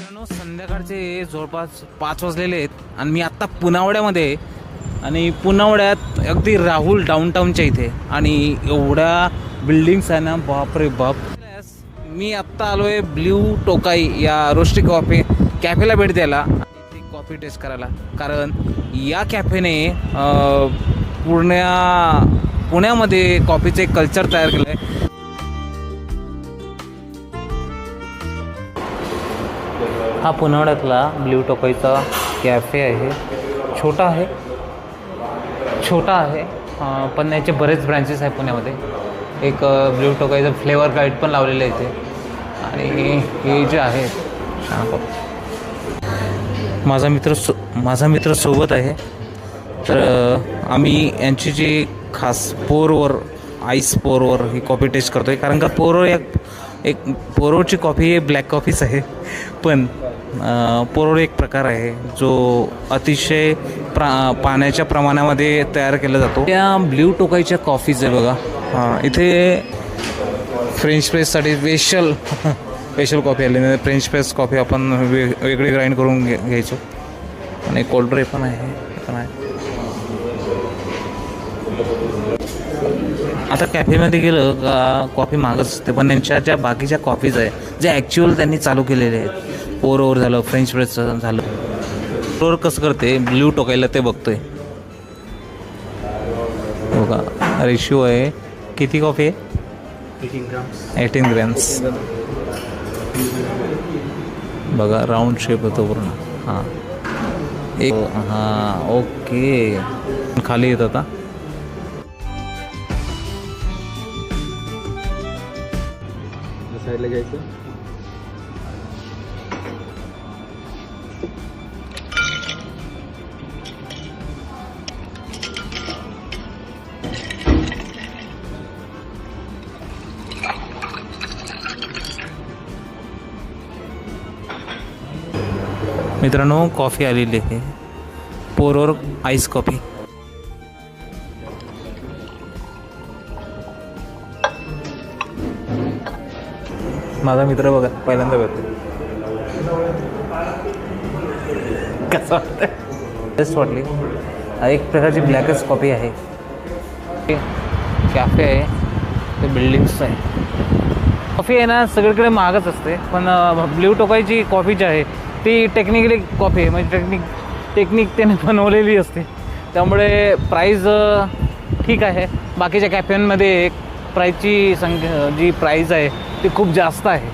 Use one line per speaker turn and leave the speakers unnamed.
मित्रांनो, संध्याकाळचे जवळपास 5 वाजलेले आहेत आणि मी आत्ता पुनावड्यामध्ये आहे. आणि पुनावड्यात अगदी राहुल डाऊनटाऊनच्या इथे आणि एवढ्या बिल्डिंग्स आहे ना, बापरे बाप. मी आत्ता आलो आहे ब्ल्यू टोकाई या रोस्टी कॉफी कॅफेला भेट द्यायला, इथे कॉफी टेस्ट करायला. कारण या कॅफेने पुण्यामध्ये कॉफीचं एक कल्चर तयार केलं आहे. हा पुनावड्यातला ब्ल्यू टोकाईचा कॅफे आहे. छोटा आहे पण याचे बरेच ब्रँचेस आहे पुण्यामध्ये. एक ब्ल्यू टोकाईचं फ्लेवर गाईड पण लावलेलं आहे इथे. आणि हे जे आहे माझा मित्र सोबत आहे. तर आम्ही यांची जी खास आईस पोरवर ही कॉफी टेस्ट करतो आहे. कारण का एक पोरवरची कॉफी हे ब्लॅक कॉफीच आहे. पण पोरवर एक प्रकार आहे जो अतिशय पाण्याच्या प्रमाणामध्ये तयार केला जातो. त्या ब्ल्यू टोकाईच्या कॉफीज आहे बघा. इथे फ्रेंच प्रेससाठी स्पेशल कॉफी आली. फ्रेंच प्रेस कॉफी आपण वेगळी ग्राइंड करून घ्यायचो. आणि कोल्ड ब्रे पण आहे. आता कॅफेमध्ये गेलं का कॉफी मागच असते. पण त्यांच्या ज्या बाकीच्या कॉफीज आहे जे ॲक्च्युअल त्यांनी चालू केलेले आहेत, पोर ओव्हर झालं, फ्रेंच प्रेस झालं, पोर कसं करते ब्ल्यू टोकायला ते बघतोय बघा. रेशिओ आहे किती कॉफी आहे? 18 ग्रॅम्स. बघा राऊंड शेप होतो पूर्ण. ओके. खाली येत आता.
साईडला घ्यायचं.
मित्रांनो, कॉफी आलेली आहे. पोरवर आईस कॉफी. माझा मित्र बघा पहिल्यांदा बघतो कसं वाटतं. बेस्ट वाटली. एक प्रकारची ब्लॅकच कॉफी आहे. कॅफे आहे ते बिल्डिंग्स आहे. कॉफी आहे ना सगळीकडे महागच असते. पण ब्ल्यू टोकाईची कॉफी जी आहे ती टेक्निकली कॉफी आहे. म्हणजे टेक्निक त्याने बनवलेली असते. त्यामुळे प्राईज ठीक आहे. बाकीच्या कॅफेंमध्ये प्राईजची जी प्राईज आहे ती खूप जास्त आहे.